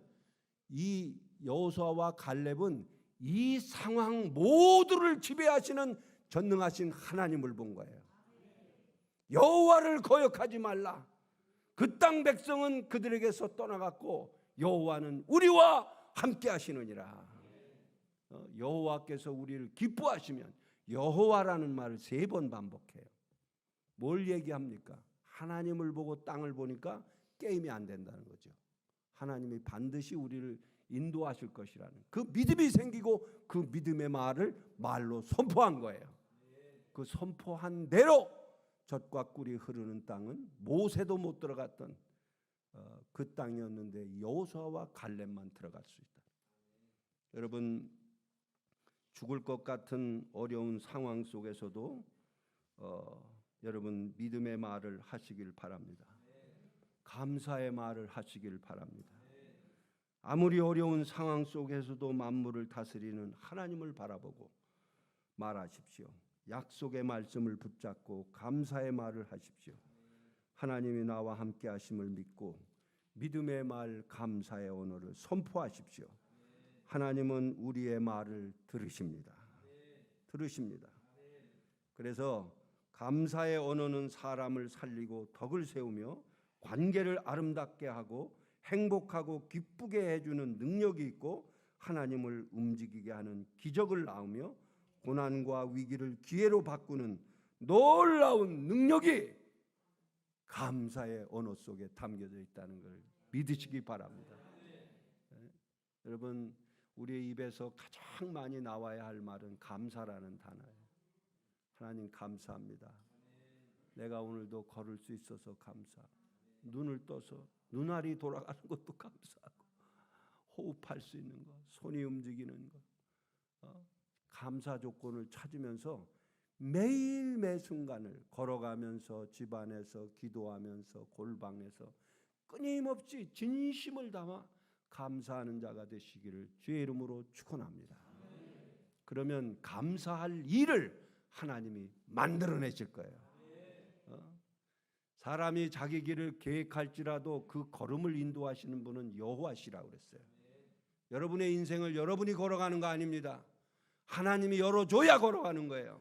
이 여호수아와 갈렙은 이 상황 모두를 지배하시는 전능하신 하나님을 본 거예요. 여호와를 거역하지 말라. 그 땅 백성은 그들에게서 떠나갔고 여호와는 우리와 함께 하시느니라. 여호와께서 우리를 기뻐하시면 여호와라는 말을 3번 반복해요. 뭘 얘기합니까? 하나님을 보고 땅을 보니까 게임이 안 된다는 거죠. 하나님이 반드시 우리를 인도하실 것이라는 그 믿음이 생기고 그 믿음의 말을 말로 선포한 거예요. 그 선포한 대로 젖과 꿀이 흐르는 땅은 모세도 못 들어갔던 그 땅이었는데 여호수아와 갈렙만 들어갈 수 있다. 여러분, 죽을 것 같은 어려운 상황 속에서도 여러분 믿음의 말을 하시길 바랍니다. 감사의 말을 하시길 바랍니다. 아무리 어려운 상황 속에서도 만물을 다스리는 하나님을 바라보고 말하십시오. 약속의 말씀을 붙잡고 감사의 말을 하십시오. 하나님이 나와 함께 하심을 믿고 믿음의 말, 감사의 언어를 선포하십시오. 하나님은 우리의 말을 들으십니다. 들으십니다. 그래서 감사의 언어는 사람을 살리고 덕을 세우며 관계를 아름답게 하고 행복하고 기쁘게 해주는 능력이 있고 하나님을 움직이게 하는 기적을 낳으며 고난과 위기를 기회로 바꾸는 놀라운 능력이 감사의 언어 속에 담겨져 있다는 걸 믿으시기 바랍니다. 여러분, 우리의 입에서 가장 많이 나와야 할 말은 감사라는 단어예요. 하나님 감사합니다. 내가 오늘도 걸을 수 있어서 감사. 눈을 떠서 눈알이 돌아가는 것도 감사하고 호흡할 수 있는 것, 손이 움직이는 것, 감사 조건을 찾으면서 매일 매 순간을 걸어가면서 집안에서 기도하면서 골방에서 끊임없이 진심을 담아 감사하는 자가 되시기를 주의 이름으로 축원합니다. 그러면 감사할 일을 하나님이 만들어내실 거예요. 사람이 자기 길을 계획할지라도 그 걸음을 인도하시는 분은 여호와시라고 그랬어요. 여러분의 인생을 여러분이 걸어가는 거 아닙니다. 하나님이 열어줘야 걸어가는 거예요.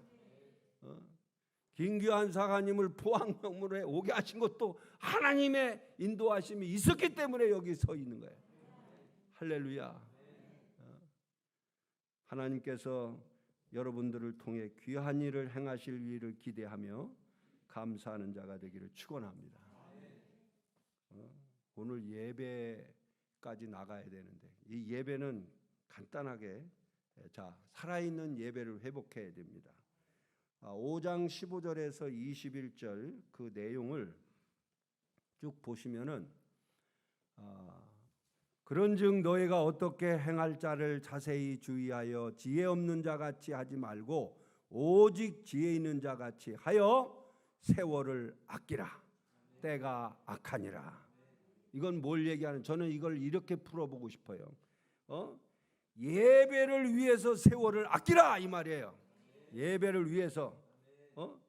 김규환 사관님을 포항명물에 오게 하신 것도 하나님의 인도하심이 있었기 때문에 여기 서 있는 거예요. 할렐루야. 하나님께서 여러분들을 통해 귀한 일을 행하실 일을 기대하며 감사하는 자가 되기를 축원합니다. 오늘 예배까지 나가야 되는데 이 예배는 간단하게 살아있는 예배를 회복해야 됩니다. 5장 15절에서 21절 그 내용을 쭉 보시면은 그런즉 너희가 어떻게 행할 자를 자세히 주의하여 지혜 없는 자 같이 하지 말고 오직 지혜 있는 자 같이 하여 세월을 아끼라. 때가 악하니라. 이건 뭘 얘기하는? 저는 이걸 이렇게 풀어보고 싶어요. 예배를 위해서 세월을 아끼라 이 말이에요. 예배를 위해서.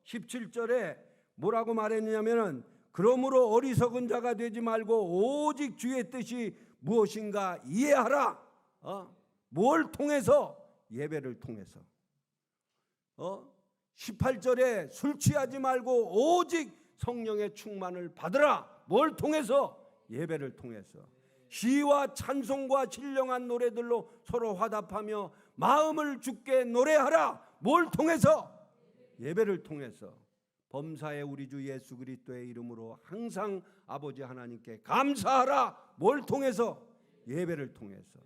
17절에 뭐라고 말했냐면은 그러므로 어리석은 자가 되지 말고 오직 주의 뜻이 무엇인가 이해하라. 뭘 통해서? 예배를 통해서. 18절에 술 취하지 말고 오직 성령의 충만을 받으라. 뭘 통해서? 예배를 통해서. 시와 찬송과 신령한 노래들로 서로 화답하며 마음을 주께 노래하라. 뭘 통해서? 예배를 통해서. 범사의 우리 주 예수 그리스도의 이름으로 항상 아버지 하나님께 감사하라. 뭘 통해서? 예배를 통해서.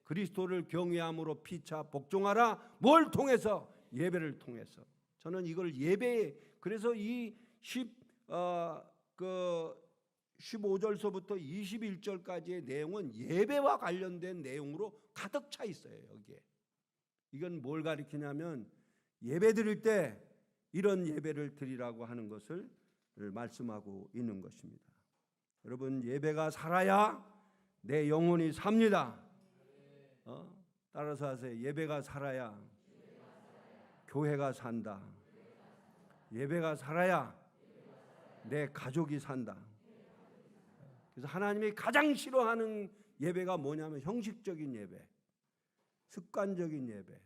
그리스도를 경외함으로 피차 복종하라. 뭘 통해서? 예배를 통해서. 저는 이걸 예배, 그래서 이 15절서부터 21절까지의 내용은 예배와 관련된 내용으로 가득 차 있어요. 여기에. 이건 뭘 가리키냐면 예배 드릴 때 이런 예배를 드리라고 하는 것을 말씀하고 있는 것입니다. 여러분, 예배가 살아야 내 영혼이 삽니다. 따라서 하세요. 예배가 살아야 교회가 산다. 예배가 살아야 내 가족이 산다. 그래서 하나님이 가장 싫어하는 예배가 뭐냐면 형식적인 예배, 습관적인 예배,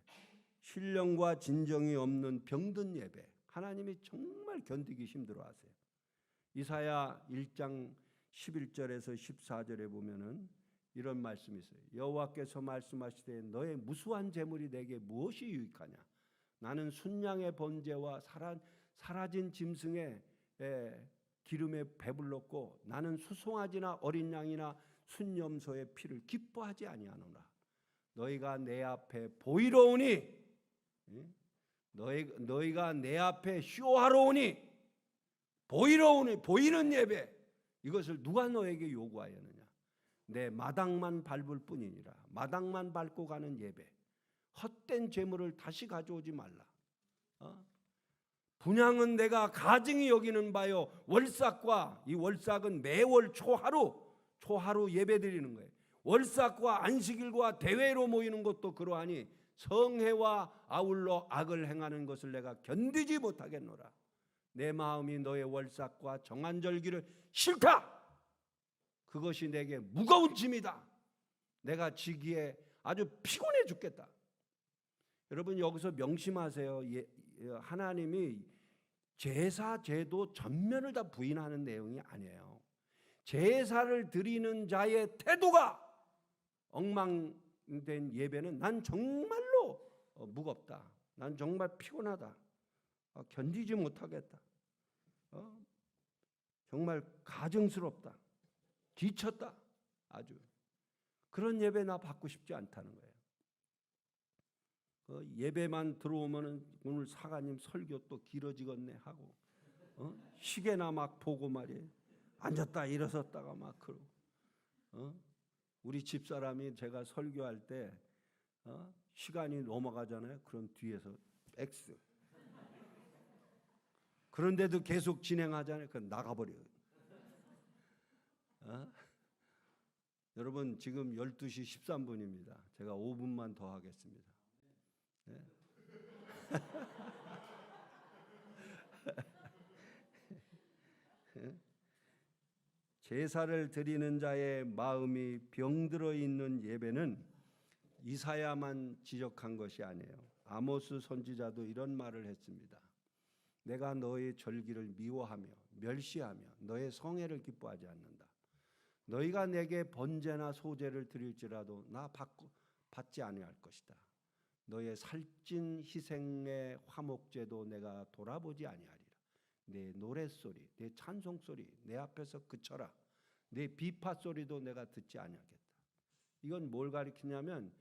신령과 진정이 없는 병든 예배. 하나님이 정말 견디기 힘들어하세요. 이사야 1장 11절에서 14절에 보면은 이런 말씀이 있어요. 여호와께서 말씀하시되 너의 무수한 재물이 내게 무엇이 유익하냐? 나는 순양의 번제와 사라진 짐승의 기름에 배불렀고 나는 수송아지나 어린 양이나 순염소의 피를 기뻐하지 아니하노라. 너희가 내 앞에 보이러 오니 너희가 내 앞에 쇼하러 오니 보이러 오니 보이는 예배, 이것을 누가 너에게 요구하였느냐? 내 마당만 밟을 뿐이니라. 마당만 밟고 가는 예배, 헛된 재물을 다시 가져오지 말라. 분향은 내가 가증히 여기는 바요. 월삭과, 이 월삭은 매월 초하루 예배 드리는 거예요. 월삭과 안식일과 대회로 모이는 것도 그러하니 성회와 아울러 악을 행하는 것을 내가 견디지 못하겠노라. 내 마음이 너의 월삭과 정한절기를 싫다. 그것이 내게 무거운 짐이다. 내가 지기에 아주 피곤해 죽겠다. 여러분, 여기서 명심하세요. 하나님이 제사 제도 전면을 다 부인하는 내용이 아니에요. 제사를 드리는 자의 태도가 엉망된 예배는 난 정말로 무겁다. 난 정말 피곤하다. 견디지 못하겠다. 정말 가증스럽다. 지쳤다. 아주 그런 예배 나 받고 싶지 않다는 거예요. 예배만 들어오면은 오늘 사가님 설교 또 길어지겠네 하고 시계나 막 보고 말이에요. 앉았다 일어섰다가 막 그러고 우리 집사람이 제가 설교할 때 시간이 넘어가잖아요. 그럼 뒤에서 X. 그런데도 계속 진행하잖아요. 그럼 나가버려요. 여러분, 지금 12시 13분입니다. 제가 5분만 더 하겠습니다. 네. 제사를 드리는 자의 마음이 병들어 있는 예배는 이사야만 지적한 것이 아니에요. 아모스 선지자도 이런 말을 했습니다. 내가 너의 절기를 미워하며 멸시하며 너의 성회를 기뻐하지 않는다. 너희가 내게 번제나 소제를 드릴지라도 나 받지 아니할 것이다. 너의 살찐 희생의 화목제도 내가 돌아보지 아니하리라. 내 노랫소리, 내 찬송소리 내 앞에서 그쳐라. 내 비파소리도 내가 듣지 아니하겠다. 이건 뭘 가리키냐면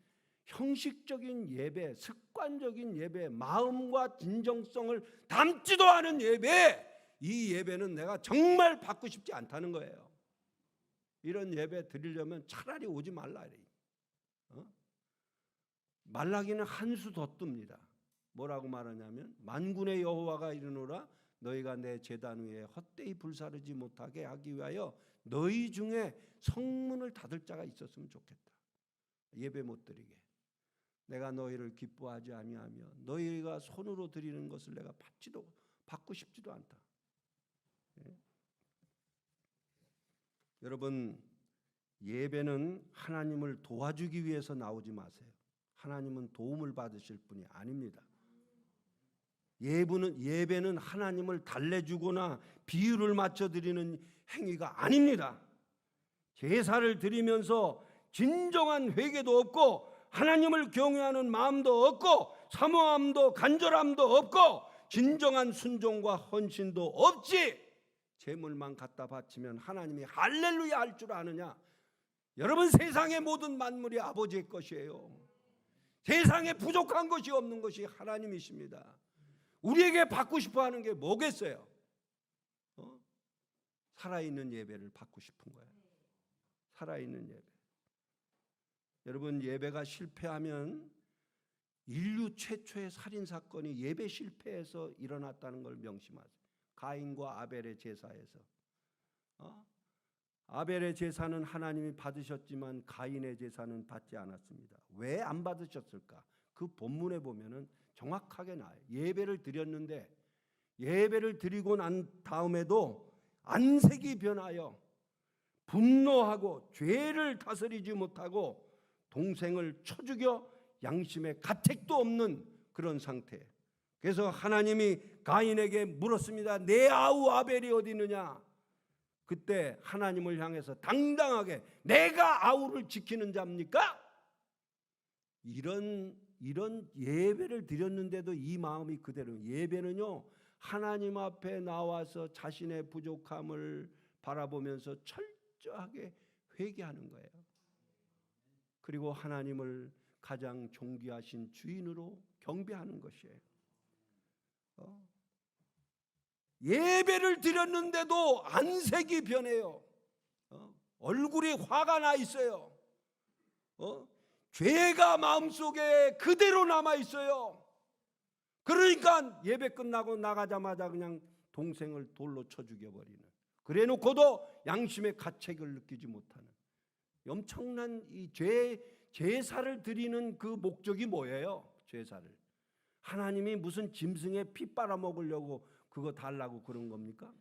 형식적인 예배, 습관적인 예배, 마음과 진정성을 담지도 않은 예배, 이 예배는 내가 정말 받고 싶지 않다는 거예요. 이런 예배 드리려면 차라리 오지 말라. 말라기는 한 수 더 뜹니다. 뭐라고 말하냐면 만군의 여호와가 이르노라 너희가 내 제단 위에 헛되이 불사르지 못하게 하기 위하여 너희 중에 성문을 닫을 자가 있었으면 좋겠다. 예배 못 드리게. 내가 너희를 기뻐하지 아니하며 너희가 손으로 드리는 것을 내가 받고 싶지도 않다. 예? 여러분, 예배는 하나님을 도와주기 위해서 나오지 마세요. 하나님은 도움을 받으실 분이 아닙니다. 예배는 하나님을 달래주거나 비유를 맞춰 드리는 행위가 아닙니다. 제사를 드리면서 진정한 회개도 없고 하나님을 경외하는 마음도 없고 사모함도 간절함도 없고 진정한 순종과 헌신도 없지 재물만 갖다 바치면 하나님이 할렐루야 할 줄 아느냐? 여러분, 세상의 모든 만물이 아버지의 것이에요. 세상에 부족한 것이 없는 것이 하나님이십니다. 우리에게 받고 싶어 하는 게 뭐겠어요? 살아있는 예배를 받고 싶은 거예요. 살아있는 예배. 여러분, 예배가 실패하면 인류 최초의 살인사건이 예배 실패에서 일어났다는 걸 명심하세요. 가인과 아벨의 제사에서. 아벨의 제사는 하나님이 받으셨지만 가인의 제사는 받지 않았습니다. 왜 안 받으셨을까? 그 본문에 보면은 정확하게 나와요. 예배를 드렸는데 예배를 드리고 난 다음에도 안색이 변하여 분노하고 죄를 다스리지 못하고 동생을 쳐 죽여 양심의 가책도 없는 그런 상태. 그래서 하나님이 가인에게 물었습니다. 내 아우 아벨이 어디 있느냐? 그때 하나님을 향해서 당당하게 내가 아우를 지키는 자입니까? 이런 예배를 드렸는데도 이 마음이 그대로. 예배는요, 하나님 앞에 나와서 자신의 부족함을 바라보면서 철저하게 회개하는 거예요. 그리고 하나님을 가장 존귀하신 주인으로 경배하는 것이에요. 예배를 드렸는데도 안색이 변해요. 얼굴이 화가 나 있어요. 죄가 마음속에 그대로 남아 있어요. 그러니까 예배 끝나고 나가자마자 그냥 동생을 돌로 쳐 죽여버리는. 그래놓고도 양심의 가책을 느끼지 못하는 엄청난 이 제사를 드리는 그 목적이 뭐예요? 제사를 하나님이 무슨 짐승의 피 빨아먹으려고 그거 달라고 그런 겁니까?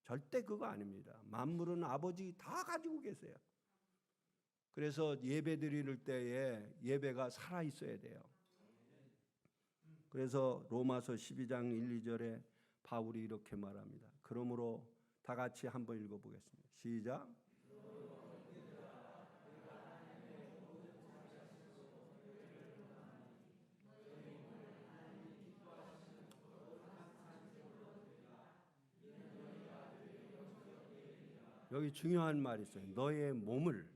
절대 그거 아닙니다. 만물은 아버지 다 가지고 계세요. 그래서 예배 드릴 때에 예배가 살아 있어야 돼요. 그래서 로마서 12장 1, 2절에 바울이 이렇게 말합니다. 그러므로 다 같이 한번 읽어보겠습니다. 시작. 여기 중요한 말이 있어요. 너의 몸을.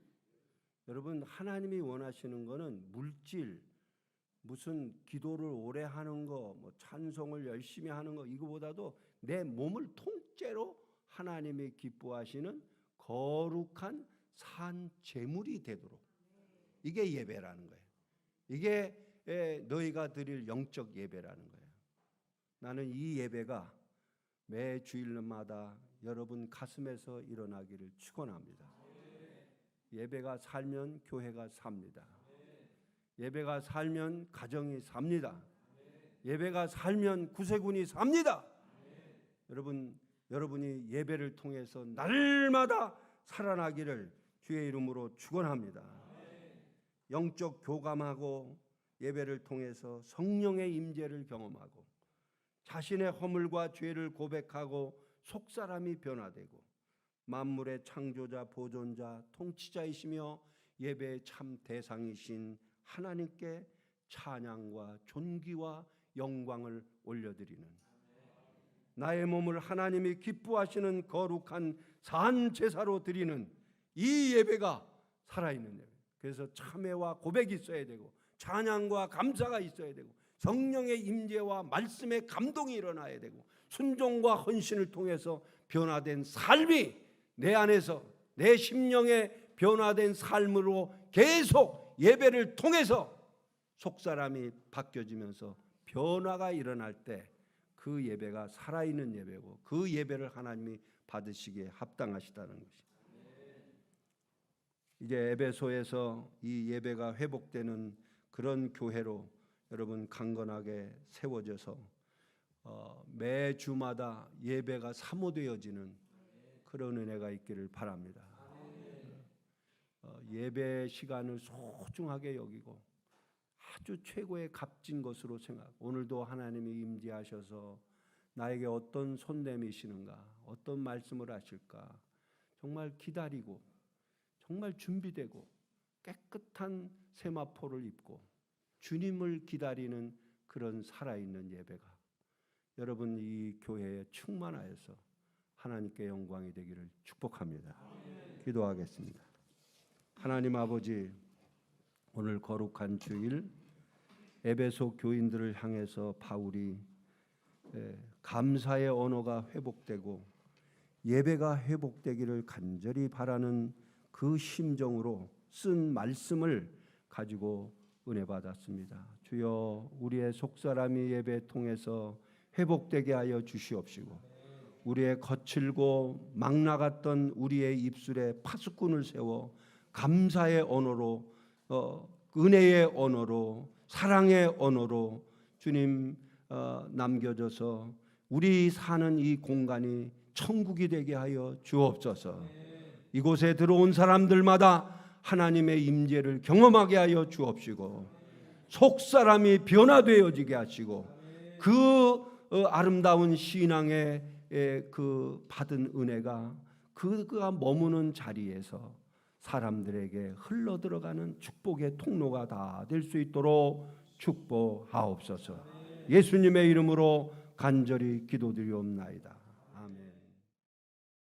여러분, 하나님이 원하시는 거는 물질, 무슨 기도를 오래 하는 거, 뭐 찬송을 열심히 하는 거, 이거보다도 내 몸을 통째로 하나님이 기뻐하시는 거룩한 산 제물이 되도록. 이게 예배라는 거예요. 이게 너희가 드릴 영적 예배라는 거예요. 나는 이 예배가 매 주일마다 여러분 가슴에서 일어나기를 축원합니다. 예배가 살면 교회가 삽니다. 예배가 살면 가정이 삽니다. 예배가 살면 구세군이 삽니다. 여러분이 예배를 통해서 날마다 살아나기를 주의 이름으로 축원합니다. 영적 교감하고 예배를 통해서 성령의 임재를 경험하고 자신의 허물과 죄를 고백하고 속사람이 변화되고 만물의 창조자, 보존자, 통치자이시며 예배의 참 대상이신 하나님께 찬양과 존귀와 영광을 올려드리는, 나의 몸을 하나님이 기뻐하시는 거룩한 산 제사로 드리는 이 예배가 살아있는 예배. 그래서 참회와 고백이 있어야 되고, 찬양과 감사가 있어야 되고, 성령의 임재와 말씀의 감동이 일어나야 되고, 순종과 헌신을 통해서 변화된 삶이 내 안에서, 내 심령의 변화된 삶으로 계속 예배를 통해서 속사람이 바뀌어지면서 변화가 일어날 때 그 예배가 살아있는 예배고, 그 예배를 하나님이 받으시기에 합당하시다는 것이. 이제 에베소에서 이 예배가 회복되는 그런 교회로 여러분 강건하게 세워져서 매주마다 예배가 사모되어지는 그런 은혜가 있기를 바랍니다. 예배 시간을 소중하게 여기고 아주 최고의 값진 것으로 생각하고, 오늘도 하나님이 임재하셔서 나에게 어떤 손내미시는가, 어떤 말씀을 하실까 정말 기다리고, 정말 준비되고 깨끗한 세마포를 입고 주님을 기다리는 그런 살아있는 예배가 여러분 이 교회에 충만하여서 하나님께 영광이 되기를 축복합니다. 기도하겠습니다. 하나님 아버지, 오늘 거룩한 주일 에베소 교인들을 향해서 바울이 감사의 언어가 회복되고 예배가 회복되기를 간절히 바라는 그 심정으로 쓴 말씀을 가지고 은혜 받았습니다. 주여, 우리의 속사람이 예배 통해서 회복되게 하여 주시옵시고, 우리의 거칠고 막 나갔던 우리의 입술에 파수꾼을 세워 감사의 언어로, 은혜의 언어로, 사랑의 언어로 주님 남겨줘서 우리 사는 이 공간이 천국이 되게 하여 주옵소서. 이곳에 들어온 사람들마다 하나님의 임재를 경험하게 하여 주옵시고, 속사람이 변화되어지게 하시고, 그 아름다운 신앙의 그 받은 은혜가 그가 머무는 자리에서 사람들에게 흘러들어가는 축복의 통로가 다 될 수 있도록 축복하옵소서. 예수님의 이름으로 간절히 기도드리옵나이다.